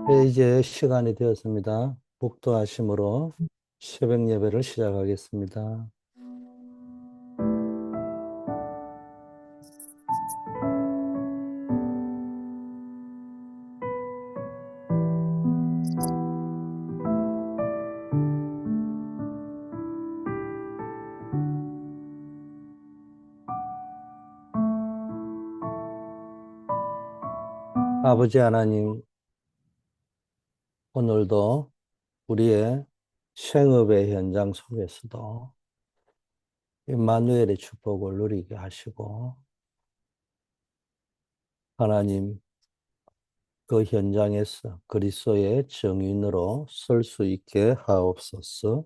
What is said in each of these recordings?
네, 이제 시간이 되었습니다. 복도하심으로 새벽 예배를 시작하겠습니다. 아버지 하나님, 오늘도 우리의 생업의 현장 속에서도 임마누엘의 축복을 누리게 하시고, 하나님, 그 현장에서 그리스도의 증인으로 설 수 있게 하옵소서.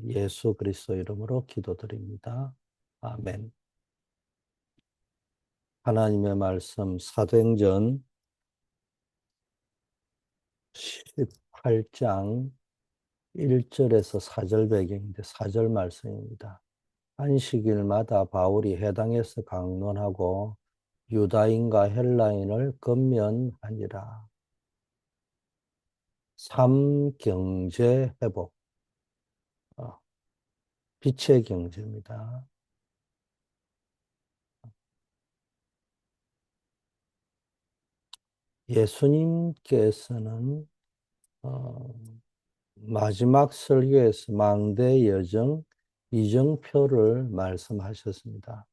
예수 그리스도 이름으로 기도드립니다. 아멘. 하나님의 말씀 사도행전 18장 1절에서 4절 배경인데 4절 말씀입니다. 안식일마다 바울이 회당에서 강론하고 유다인과 헬라인을 권면하니라. 삼경제 회복, 어, 빛의 경제입니다. 예수님께서는 어, 마지막 설교에서 망대 여정 이정표를 말씀하셨습니다.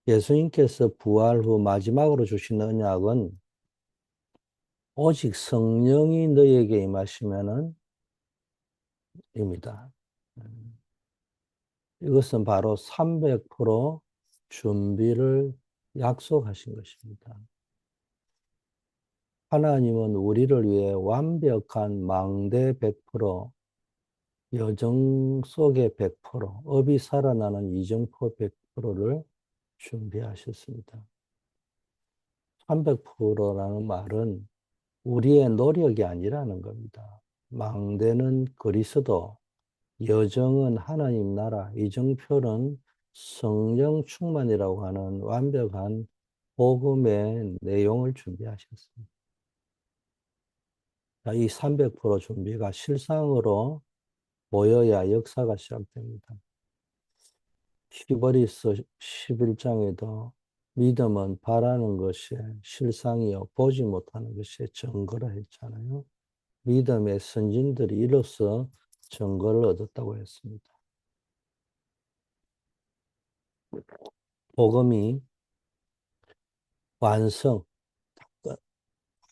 예수님께서 부활 후 마지막으로 주신 언약은 오직 성령이 너에게 임하시면은 입니다. 이것은 바로 300% 준비를 약속하신 것입니다. 하나님은 우리를 위해 완벽한 망대 100%, 여정 속의 100%, 업이 살아나는 이정표 100%를 준비하셨습니다. 300%라는 말은 우리의 노력이 아니라는 겁니다. 망대는 그리스도, 여정은 하나님 나라, 이정표는 성령 충만이라고 하는 완벽한 복음의 내용을 준비하셨습니다. 이 300% 준비가 실상으로 보여야 역사가 시작됩니다. 히브리서 11장에도 믿음은 바라는 것이 실상이요 보지 못하는 것이 증거라 했잖아요. 믿음의 선진들이 이로써 증거를 얻었다고 했습니다. 복음이 완성,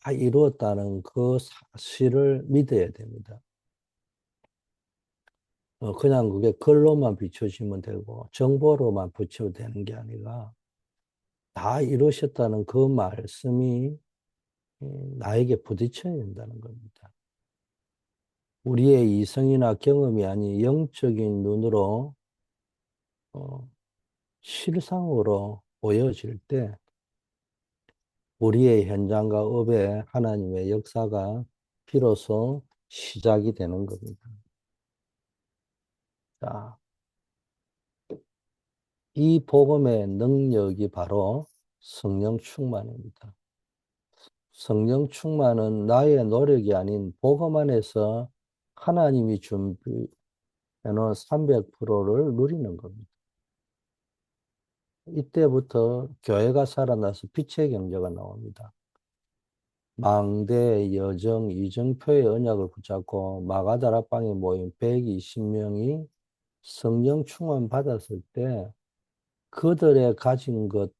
다 이루었다는 그 사실을 믿어야 됩니다. 그냥 그게 글로만 비춰지면 되고 정보로만 붙여도 되는 게 아니라 다 이루셨다는 그 말씀이 나에게 부딪혀야 된다는 겁니다. 우리의 이성이나 경험이 아닌 영적인 눈으로 어, 실상으로 보여질 때 우리의 현장과 업에 하나님의 역사가 비로소 시작이 되는 겁니다. 자, 이 복음의 능력이 바로 성령 충만입니다. 성령 충만은 나의 노력이 아닌 복음 안에서 하나님이 준비해 놓은 300%를 누리는 겁니다. 이때부터 교회가 살아나서 빛의 경제가 나옵니다. 망대, 여정, 이정표의 언약을 붙잡고 마가다락방에 모인 120명이 성령 충만 받았을 때 그들의 가진 것이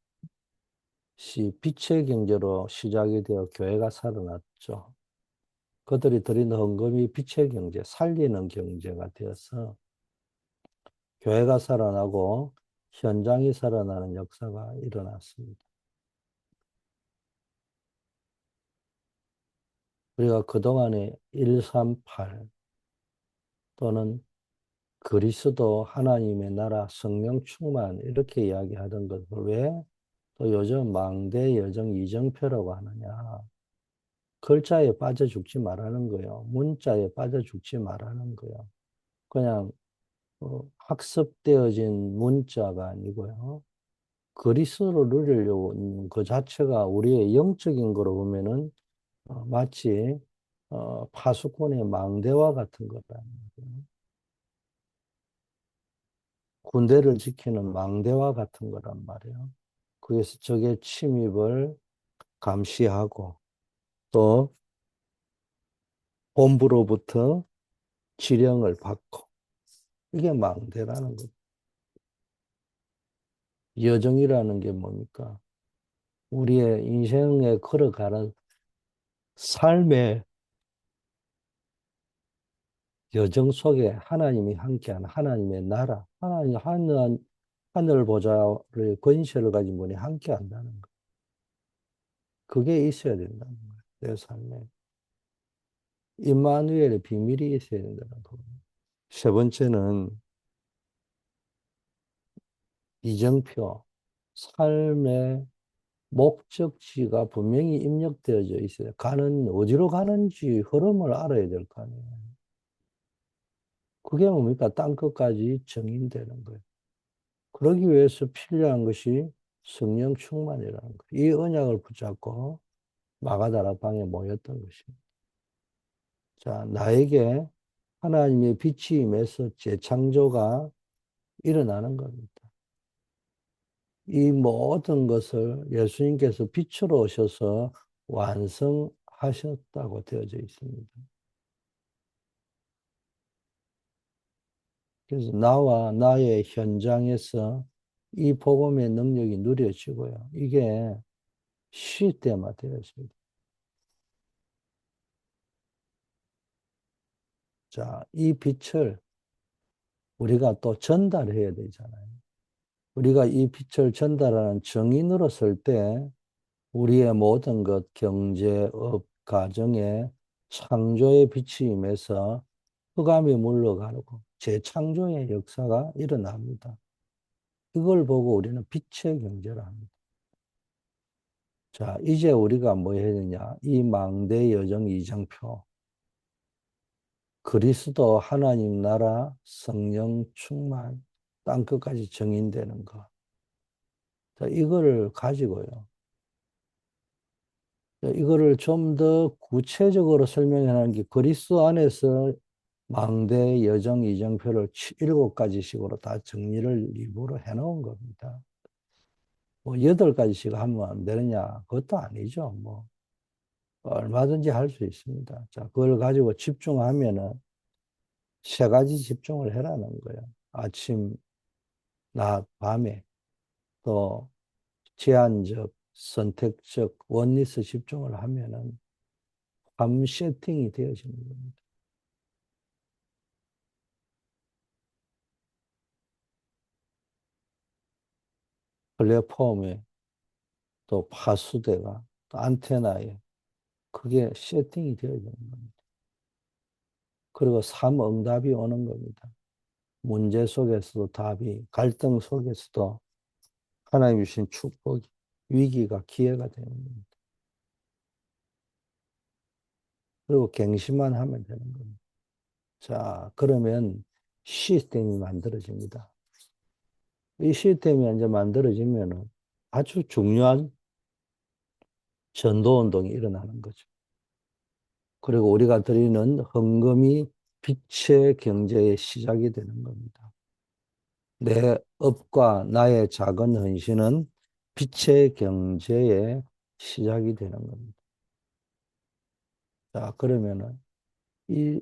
빛의 경제로 시작이 되어 교회가 살아났죠. 그들이 드리는 헌금이 빛의 경제, 살리는 경제가 되어서 교회가 살아나고 현장이 살아나는 역사가 일어났습니다. 우리가 그동안에 138 또는 그리스도 하나님의 나라 성령 충만 이렇게 이야기하던 것을 왜 또 요즘 망대 여정 이정표라고 하느냐. 글자에 빠져 죽지 말라는 거예요. 문자에 빠져 죽지 말라는 거예요. 그냥 학습되어진 문자가 아니고요. 그리스도를 누리려고 그 자체가 우리의 영적인 거로 보면은 마치 파수꾼의 망대와 같은 거라는 거예요. 군대를 지키는 망대와 같은 거란 말이에요. 그래서 적의 침입을 감시하고 또 본부로부터 지령을 받고 이게 망대라는 거죠. 여정이라는 게 뭡니까? 우리의 인생에 걸어가는 삶의 여정 속에 하나님이 함께하는 하나님의 나라, 하늘 보좌의 권세를 가진 분이 함께한다는 거. 그게 있어야 된다는 거예요. 내 삶에. 임마누엘의 비밀이 있어야 된다는 거. 세 번째는 이정표, 삶의 목적지가 분명히 입력되어져 있어요. 어디로 가는지 흐름을 알아야 될 거 아니에요. 그게 뭡니까? 땅끝까지 정인되는 거예요. 그러기 위해서 필요한 것이 성령 충만이라는 거예요. 이 언약을 붙잡고 마가다락방에 모였던 것입니다. 자, 나에게 하나님의 빛이 임해서 재창조가 일어나는 겁니다. 이 모든 것을 예수님께서 빛으로 오셔서 완성하셨다고 되어져 있습니다. 그래서 나와 나의 현장에서 이 복음의 능력이 누려지고요. 이게 시대만 되어집니다. 자, 이 빛을 우리가 또 전달해야 되잖아요. 우리가 이 빛을 전달하는 정인으로 설 때 우리의 모든 것, 경제, 업, 가정에 창조의 빛이 임해서 흑암이 물러가고 재창조의 역사가 일어납니다. 이걸 보고 우리는 빛의 경제를 합니다. 자, 이제 우리가 뭐 해야 되냐? 이 망대 여정 이정표, 그리스도 하나님 나라 성령 충만, 땅끝까지 정인되는 것. 자, 이거를 가지고요. 자, 이거를 좀 더 구체적으로 설명해 놓은 게 그리스도 안에서 망대 여정 이정표를 7가지씩으로 다 정리를 일부러 해 놓은 겁니다. 뭐 8가지씩 하면 안 되느냐? 그것도 아니죠. 뭐 얼마든지 할 수 있습니다. 자, 그걸 가지고 집중하면은 3가지 집중을 해라는 거예요. 아침, 낮, 밤에 또 제한적, 선택적, 원리스 집중을 하면은 밤 세팅이 되어지는 겁니다. 플랫폼에 또 파수대가 또 안테나에 그게 세팅이 되어지는 겁니다. 그리고 삼응답이 오는 겁니다. 문제 속에서도 답이, 갈등 속에서도 하나님 주신 축복이, 위기가 기회가 되는 겁니다. 그리고 갱신만 하면 되는 겁니다. 자, 그러면 시스템이 만들어집니다. 이 시스템이 이제 만들어지면은 아주 중요한 전도 운동이 일어나는 거죠. 그리고 우리가 드리는 헌금이 빛의 경제의 시작이 되는 겁니다. 내 업과 나의 작은 헌신은 빛의 경제의 시작이 되는 겁니다. 자, 그러면은 이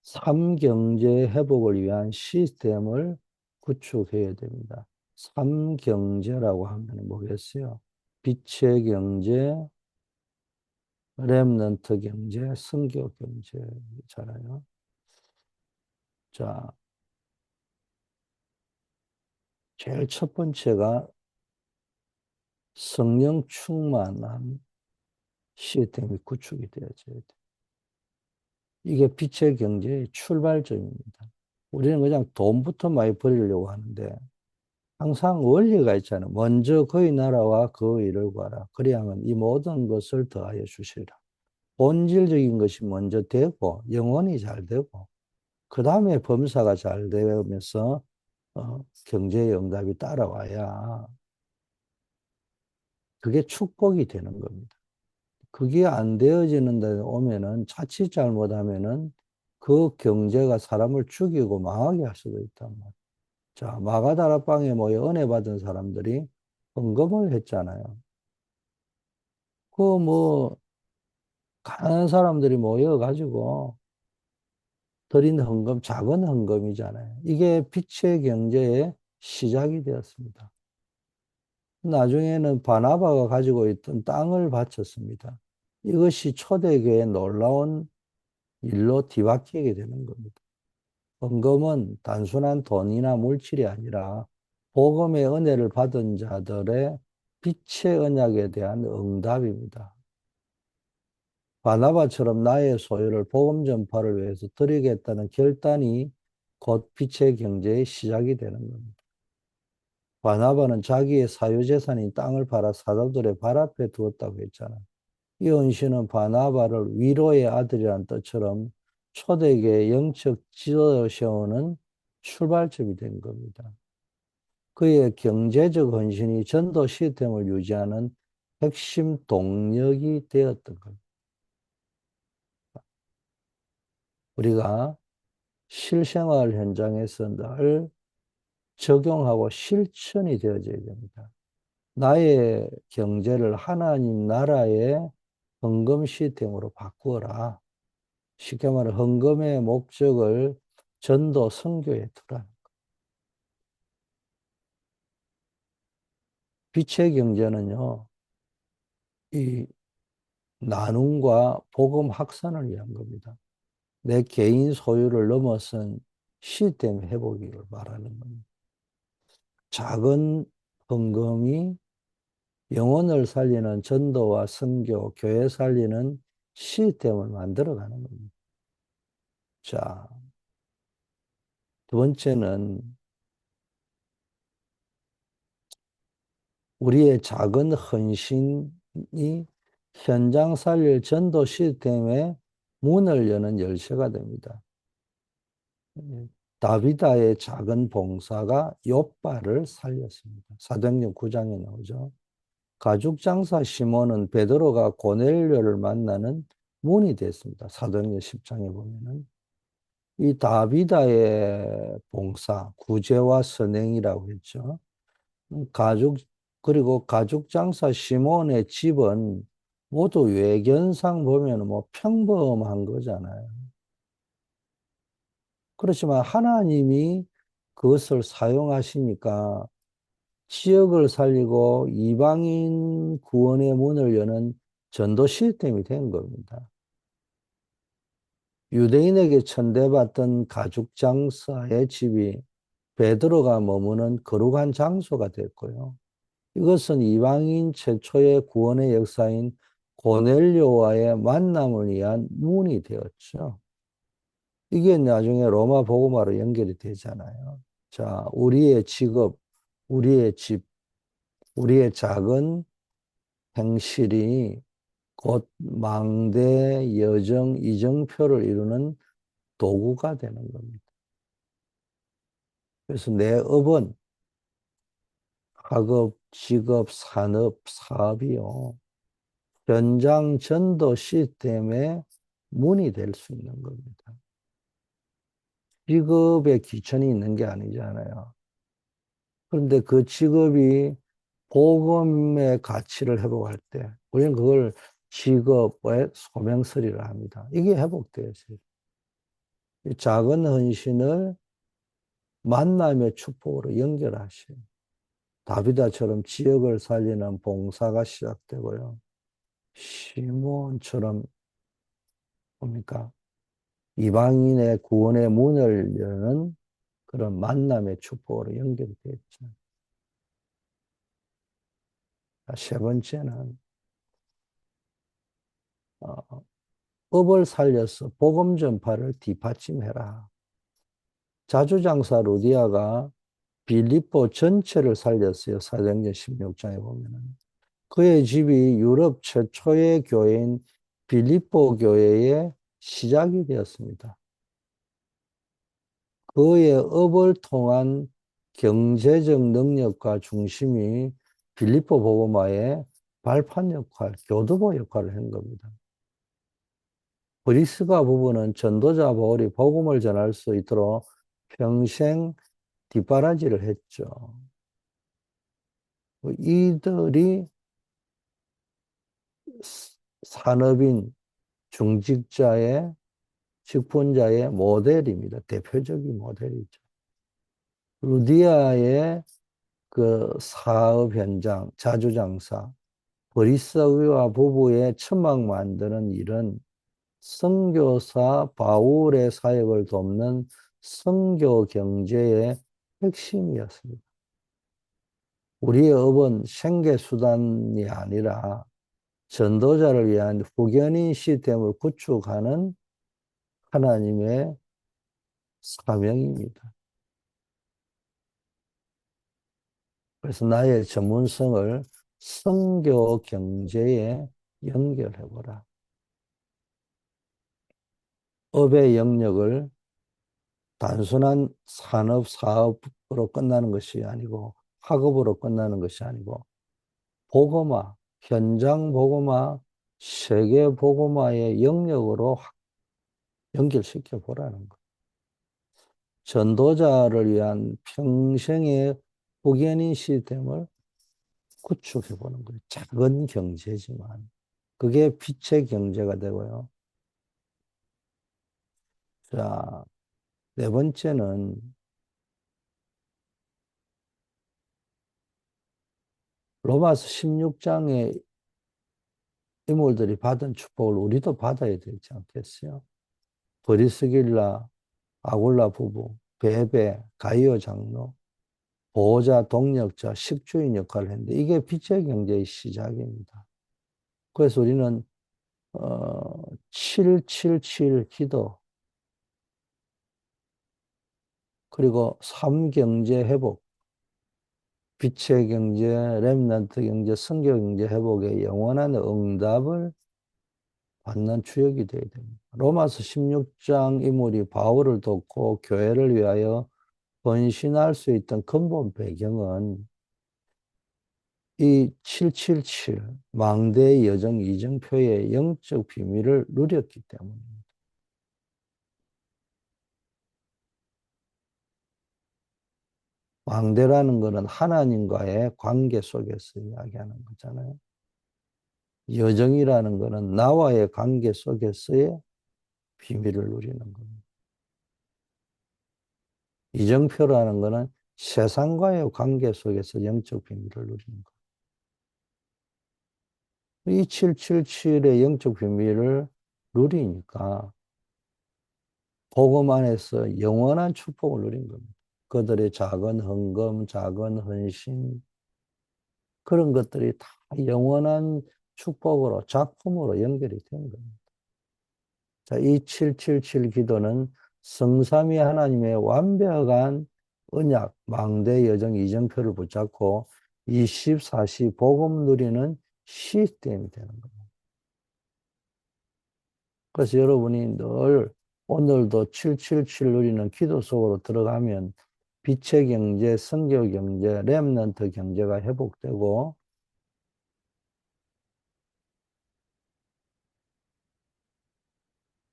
삼경제 회복을 위한 시스템을 구축해야 됩니다. 삼경제라고 하면 뭐겠어요? 빛의 경제, 렘넌트 경제, 성교 경제잖아요. 자, 제일 첫 번째가 성령 충만한 시스템이 구축이 되어져야 돼. 이게 빛의 경제의 출발점입니다. 우리는 그냥 돈부터 많이 벌이려고 하는데 항상 원리가 있잖아요. 먼저 그의 나라와 그 일을 구하라. 그리하면 이 모든 것을 더하여 주시리라. 본질적인 것이 먼저 되고 영혼이 잘 되고 그 다음에 범사가 잘 되면서 경제의 응답이 따라와야 그게 축복이 되는 겁니다. 그게 안 되어지는 데 오면은 자칫 잘못하면은 그 경제가 사람을 죽이고 망하게 할 수도 있단 말이야. 자, 마가다락방에 모여 은혜 받은 사람들이 헌금을 했잖아요. 그 뭐 가난한 사람들이 모여가지고 드린 헌금, 작은 헌금이잖아요. 이게 빛의 경제의 시작이 되었습니다. 나중에는 바나바가 가지고 있던 땅을 바쳤습니다. 이것이 초대교회의 놀라운 일로 뒤바뀌게 되는 겁니다. 헌금은 단순한 돈이나 물질이 아니라 복음의 은혜를 받은 자들의 빛의 언약에 대한 응답입니다. 바나바처럼 나의 소유를 복음 전파를 위해서 드리겠다는 결단이 곧 빛의 경제의 시작이 되는 겁니다. 바나바는 자기의 사유재산인 땅을 팔아 사도들의 발 앞에 두었다고 했잖아요. 이 언신은 바나바를 위로의 아들이란 뜻처럼 초대교의 영적 지도자로 세우는 출발점이 된 겁니다. 그의 경제적 헌신이 전도 시스템을 유지하는 핵심 동력이 되었던 겁니다. 우리가 실생활 현장에서 늘 적용하고 실천이 되어져야 됩니다. 나의 경제를 하나님 나라의 헌금 시스템으로 바꾸어라. 쉽게 말해 헌금의 목적을 전도 선교에 두라. 빛의 경제는요, 이 나눔과 복음 확산을 위한 겁니다. 내 개인 소유를 넘어선 시스템 회복을 말하는 겁니다. 작은 헌금이 영혼을 살리는 전도와 선교, 교회 살리는 시스템을 만들어가는 겁니다. 자, 두 번째는 우리의 작은 헌신이 현장 살릴 전도 시스템의 문을 여는 열쇠가 됩니다. 다비다의 작은 봉사가 욥바를 살렸습니다. 사도행전 9장에 나오죠. 가죽 장사 시몬은 베드로가 고넬료를 만나는 문이 됐습니다. 사도행전 10장에 보면은 이 다비다의 봉사, 구제와 선행이라고 했죠. 가죽 그리고 가죽 장사 시몬의 집은 모두 외견상 보면 뭐 평범한 거잖아요. 그렇지만 하나님이 그것을 사용하시니까 지역을 살리고 이방인 구원의 문을 여는 전도 시스템이 된 겁니다. 유대인에게 천대받던 가죽 장사의 집이 베드로가 머무는 거룩한 장소가 됐고요. 이것은 이방인 최초의 구원의 역사인 고넬료와의 만남을 위한 문이 되었죠. 이게 나중에 로마 복음화로 연결이 되잖아요. 자, 우리의 직업, 우리의 집, 우리의 작은 행실이 곧 망대, 여정, 이정표를 이루는 도구가 되는 겁니다. 그래서 내 업은 학업, 직업, 산업, 사업이요. 현장 전도 시스템의 문이 될 수 있는 겁니다. 직업에 귀천이 있는 게 아니잖아요. 그런데 그 직업이 복음의 가치를 회복할 때, 우리는 그걸 직업의 소명설이라 합니다. 이게 회복되어져요. 이 작은 헌신을 만남의 축복으로 연결하셔요. 다비다처럼 지역을 살리는 봉사가 시작되고요. 시몬처럼 뭡니까? 이방인의 구원의 문을 여는 그런 만남의 축복으로 연결이 됐죠. 세 번째는 어, 업을 살려서 복음 전파를 뒷받침해라. 자주장사 루디아가 빌립보 전체를 살렸어요. 사도행전 16장에 보면은. 그의 집이 유럽 최초의 교회인 빌립보 교회의 시작이 되었습니다. 그의 업을 통한 경제적 능력과 중심이 빌립보 복음화의 발판 역할, 교두보 역할을 한 겁니다. 브리스가 부부는 전도자 바울이 복음을 전할 수 있도록 평생 뒷바라지를 했죠. 이들이 산업인, 중직자의, 직분자의 모델입니다. 대표적인 모델이죠. 루디아의 그 사업 현장, 자주장사, 브리스와 부부의 천막 만드는 일은 선교사 바울의 사역을 돕는 선교 경제의 핵심이었습니다. 우리의 업은 생계수단이 아니라 전도자를 위한 후견인 시스템을 구축하는 하나님의 사명입니다. 그래서 나의 전문성을 선교 경제에 연결해보라. 업의 영역을 단순한 산업, 사업으로 끝나는 것이 아니고 학업으로 끝나는 것이 아니고 복음화, 현장 복음화, 세계 복음화의 영역으로 연결시켜 보라는 것. 전도자를 위한 평생의 후견인 시스템을 구축해 보는 거예요. 작은 경제지만 그게 빛의 경제가 되고요. 자, 네 번째는 로마서 16장의 인물들이 받은 축복을 우리도 받아야 되지 않겠어요? 브리스길라, 아굴라 부부, 베베, 가이오 장로, 보호자, 동력자, 식주인 역할을 했는데 이게 빛의 경제의 시작입니다. 그래서 우리는 777 기도 그리고 3경제 회복, 빛의 경제, 렘넌트 경제, 선교 경제 회복의 영원한 응답을 받는 주역이 되어야 됩니다. 로마서 16장 인물이 바울을 돕고 교회를 위하여 헌신할 수 있던 근본 배경은 이 777 망대의 여정 이정표의 영적 비밀을 누렸기 때문입니다. 망대라는 것은 하나님과의 관계 속에서 이야기하는 거잖아요. 여정이라는 것은 나와의 관계 속에서의 비밀을 누리는 겁니다. 이정표라는 것은 세상과의 관계 속에서 영적 비밀을 누리는 것. 이 777의 영적 비밀을 누리니까 복음 안에서 영원한 축복을 누린 겁니다. 그들의 작은 헌금, 작은 헌신 그런 것들이 다 영원한 축복으로 작품으로 연결이 된 겁니다. 자, 이 777 기도는 성삼위 하나님의 완벽한 언약, 망대 여정 이정표를 붙잡고 24시 복음 누리는 시스템이 되는 겁니다. 그래서 여러분이 늘 오늘도 777 누리는 기도 속으로 들어가면 빛의 경제, 선교 경제, 렘넌트 경제가 회복되고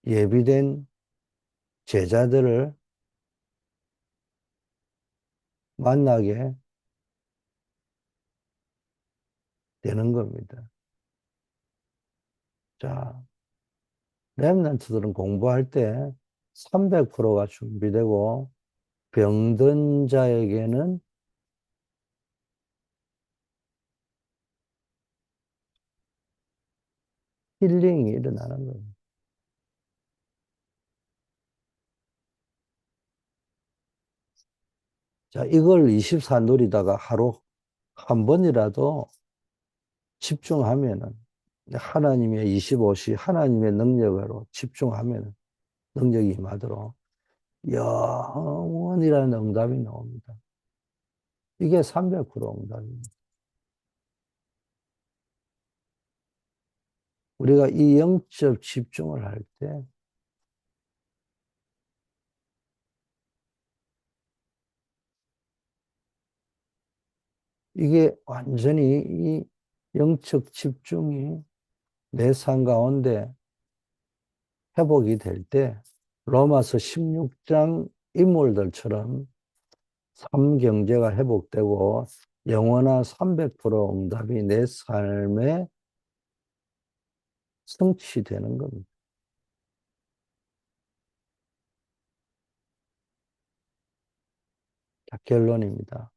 예비된 제자들을 만나게 되는 겁니다. 자, 렘넌트들은 공부할 때 300%가 준비되고 병든 자에게는 힐링이 일어나는 겁니다. 자, 이걸 24 누리다가 하루 한 번이라도 집중하면은 하나님의 25시 하나님의 능력으로 집중하면은 능력이 임하도록 영원이라는 응답이 나옵니다. 이게 300% 응답입니다. 우리가 이 영적 집중을 할 때 이게 완전히 이 영적 집중이 내 삶 가운데 회복이 될 때 로마서 16장 인물들처럼 삼경제가 회복되고 영원한 300% 응답이 내 삶에 성취되는 겁니다. 자, 결론입니다.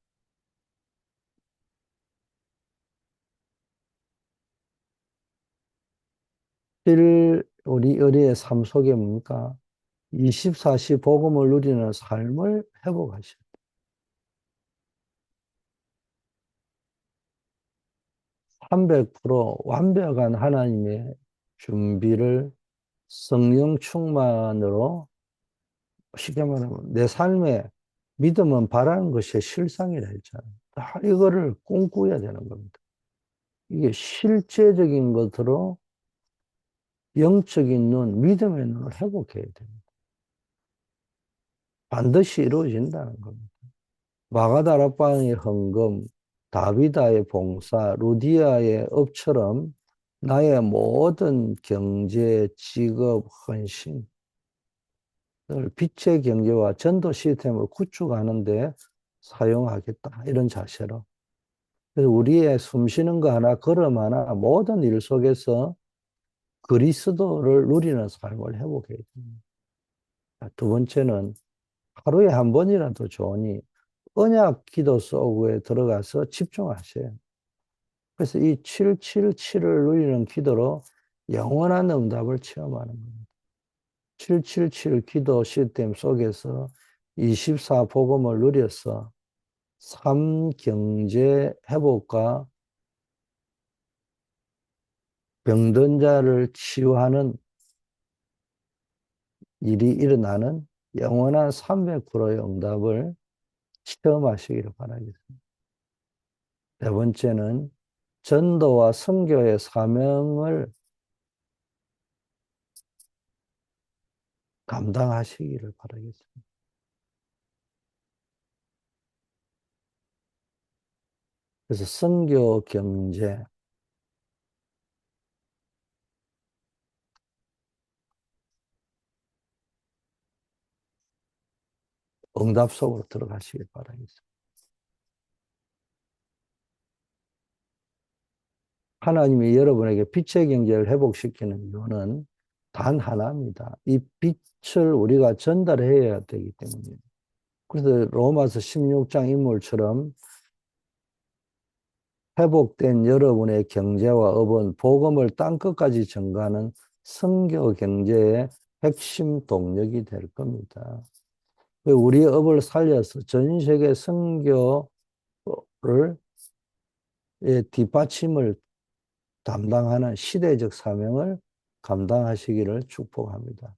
우리의 삶 속에 뭡니까? 24시 복음을 누리는 삶을 회복하셔야 돼요. 300% 완벽한 하나님의 준비를 성령 충만으로 쉽게 말하면 내 삶에 믿음은 바라는 것이 실상이라 했잖아요. 다 이거를 꿈꾸어야 되는 겁니다. 이게 실제적인 것으로 영적인 눈, 믿음의 눈을 회복해야 됩니다. 반드시 이루어진다는 겁니다. 마가다락방의 헌금, 다비다의 봉사, 루디아의 업처럼 나의 모든 경제, 직업, 헌신, 빛의 경제와 전도 시스템을 구축하는데 사용하겠다. 이런 자세로. 그래서 우리의 숨쉬는 거 하나, 걸음 하나, 모든 일 속에서 그리스도를 누리는 삶을 회복해야 됩니다. 두 번째는 하루에 한 번이라도 좋으니 언약 기도 속에 들어가서 집중하세요. 그래서 이 777을 누리는 기도로 영원한 응답을 체험하는 겁니다. 777 기도 시스템 속에서 24 복음을 누려서 삶 경제 회복과 병든 자를 치유하는 일이 일어나는 영원한 300%의 응답을 체험하시기를 바라겠습니다. 네 번째는 전도와 선교의 사명을 감당하시기를 바라겠습니다. 그래서 선교 경제, 응답 속으로 들어가시길 바라겠습니다. 하나님이 여러분에게 빛의 경제를 회복시키는 이유는 단 하나입니다. 이 빛을 우리가 전달해야 되기 때문이에요. 그래서 로마서 16장 인물처럼 회복된 여러분의 경제와 업은 복음을 땅끝까지 전가하는 선교 경제의 핵심 동력이 될 겁니다. 우리의 업을 살려서 전 세계 선교를 뒷받침을 담당하는 시대적 사명을 감당하시기를 축복합니다.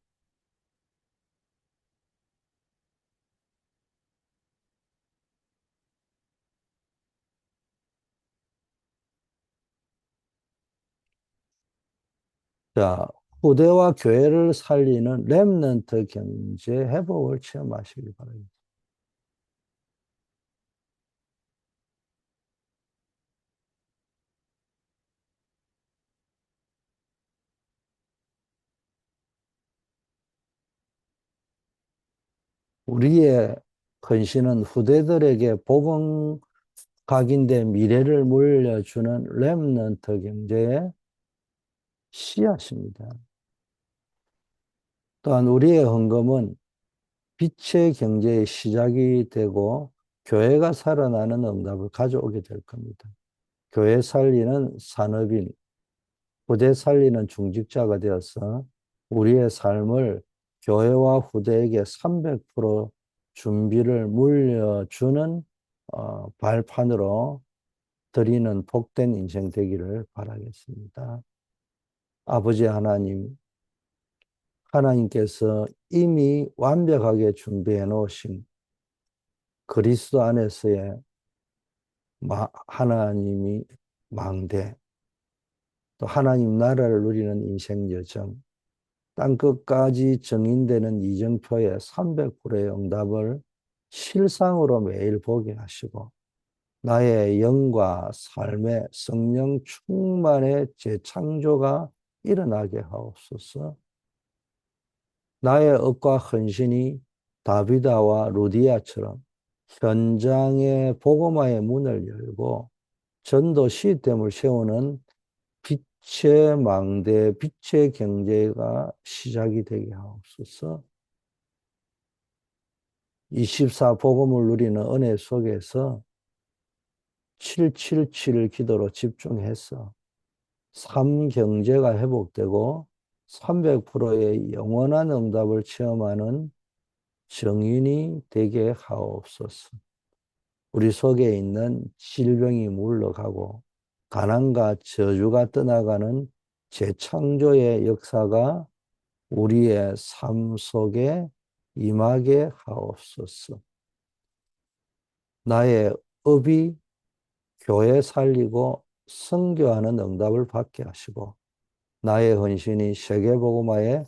자, 후대와 교회를 살리는 렘넌트 경제 회복을 체험하시기 바랍니다. 우리의 헌신은 후대들에게 복음 각인된 미래를 물려주는 렘넌트 경제의 씨앗입니다. 또한 우리의 헌금은 빛의 경제의 시작이 되고 교회가 살아나는 응답을 가져오게 될 겁니다. 교회 살리는 산업인, 후대 살리는 중직자가 되어서 우리의 삶을 교회와 후대에게 300% 준비를 물려주는 발판으로 드리는 복된 인생 되기를 바라겠습니다. 아버지 하나님, 하나님께서 이미 완벽하게 준비해 놓으신 그리스도 안에서의 하나님이 망대, 또 하나님 나라를 누리는 인생 여정, 땅끝까지 정인되는 이정표의 300%의 응답을 실상으로 매일 보게 하시고 나의 영과 삶의 성령 충만의 재창조가 일어나게 하옵소서. 나의 억과 헌신이 다비다와 루디아처럼 현장의 복음화의 문을 열고 전도 시스템을 세우는 빛의 망대, 빛의 경제가 시작이 되게 하옵소서. 24 복음을 누리는 은혜 속에서 777 기도로 집중해서 삶 경제가 회복되고 300%의 영원한 응답을 체험하는 정인이 되게 하옵소서. 우리 속에 있는 질병이 물러가고 가난과 저주가 떠나가는 재창조의 역사가 우리의 삶 속에 임하게 하옵소서. 나의 업이 교회 살리고 선교하는 응답을 받게 하시고 나의 헌신이 세계복음화의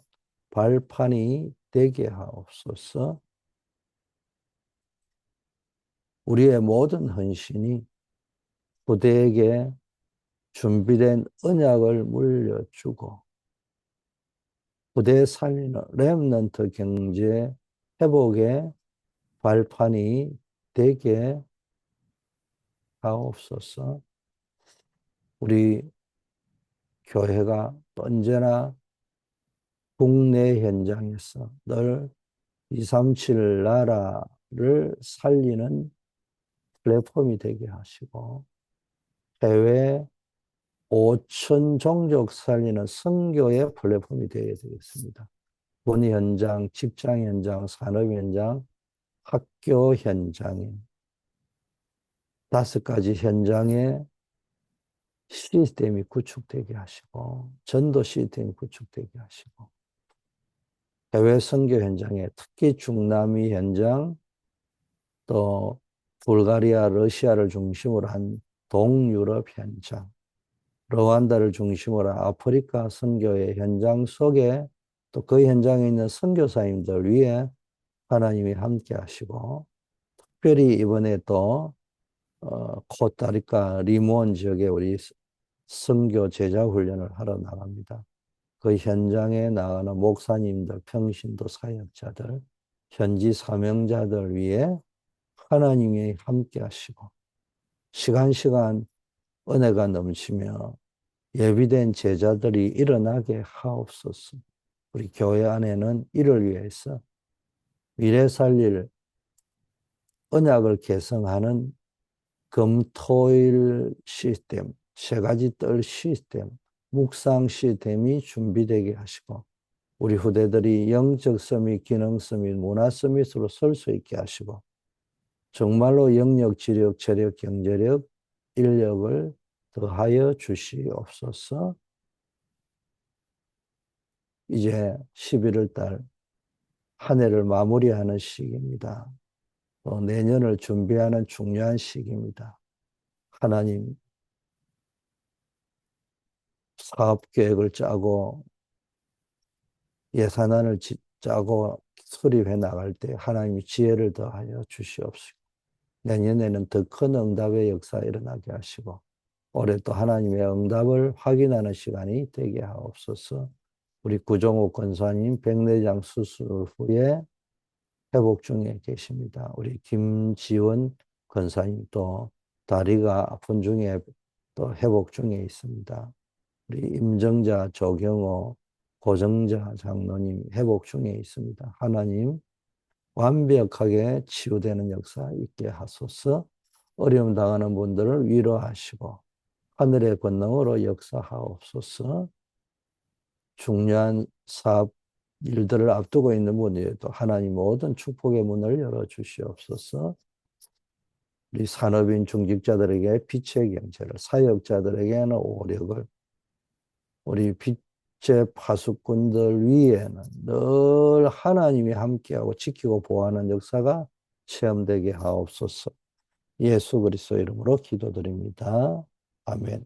발판이 되게 하옵소서. 우리의 모든 헌신이 부대에게 준비된 언약을 물려주고 부대 살리는 렘넌트 경제 회복의 발판이 되게 하옵소서. 우리 교회가 언제나 국내 현장에서 늘 237 나라를 살리는 플랫폼이 되게 하시고 해외 5천 종족 살리는 선교의 플랫폼이 되어야 되겠습니다. 본 현장, 직장 현장, 산업 현장, 학교 현장에 5가지 현장에 시스템이 구축되게 하시고 전도 시스템이 구축되게 하시고 해외 선교 현장에 특히 중남미 현장 또 불가리아, 러시아를 중심으로 한 동유럽 현장 르완다를 중심으로 아프리카 선교의 현장 속에 또 그 현장에 있는 선교사님들 위에 하나님이 함께 하시고 특별히 이번에 또 코스타리카 리무온 지역에 우리 선교 제자 훈련을 하러 나갑니다. 그 현장에 나가는 목사님들, 평신도 사역자들, 현지 사명자들 위해 하나님이 함께 하시고 시간 은혜가 넘치며 예비된 제자들이 일어나게 하옵소서. 우리 교회 안에는 이를 위해서 미래 살릴 언약을 개성하는 금토일 시스템, 3가지 뜰 시스템, 묵상 시스템이 준비되게 하시고 우리 후대들이 영적 서밋, 기능 서밋, 문화 서밋으로 설 수 있게 하시고 정말로 영역, 지력, 체력, 경제력, 인력을 더하여 주시옵소서. 이제 11월 달 한 해를 마무리하는 시기입니다. 또 내년을 준비하는 중요한 시기입니다. 하나님 사업 계획을 짜고 예산안을 짜고 수립해 나갈 때 하나님이 지혜를 더하여 주시옵시고 내년에는 더 큰 응답의 역사 일어나게 하시고 올해 또 하나님의 응답을 확인하는 시간이 되게 하옵소서. 우리 구종욱 권사님 백내장 수술 후에 회복 중에 계십니다. 우리 김지원 권사님 또 다리가 아픈 중에 또 회복 중에 있습니다. 우리 임정자, 조경호, 고정자 장로님 회복 중에 있습니다. 하나님 완벽하게 치유되는 역사 있게 하소서. 어려움 당하는 분들을 위로하시고 하늘의 권능으로 역사하옵소서. 중요한 사업 일들을 앞두고 있는 분에도 하나님 모든 축복의 문을 열어주시옵소서. 우리 산업인 중직자들에게 빛의 경제를, 사역자들에게는 오력을, 우리 빛의 파수꾼들 위에는 늘 하나님이 함께하고 지키고 보호하는 역사가 체험되게 하옵소서. 예수 그리스도 이름으로 기도드립니다. 아멘.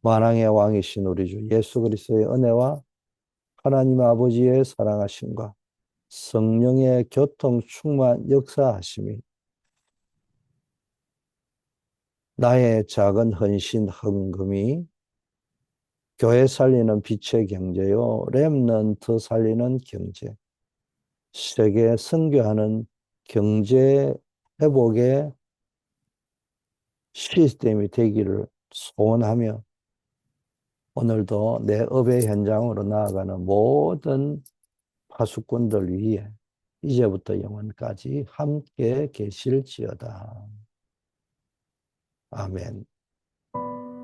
만왕의 왕이신 우리 주 예수 그리스도의 은혜와 하나님 아버지의 사랑하심과 성령의 교통 충만 역사하심이 나의 작은 헌신 헌금이 교회 살리는 빛의 경제요, 렘넌트 살리는 경제, 세계 선교하는 경제 회복의 시스템이 되기를 소원하며 오늘도 내 업의 현장으로 나아가는 모든 파수꾼들 위해 이제부터 영원까지 함께 계실지어다. 아멘.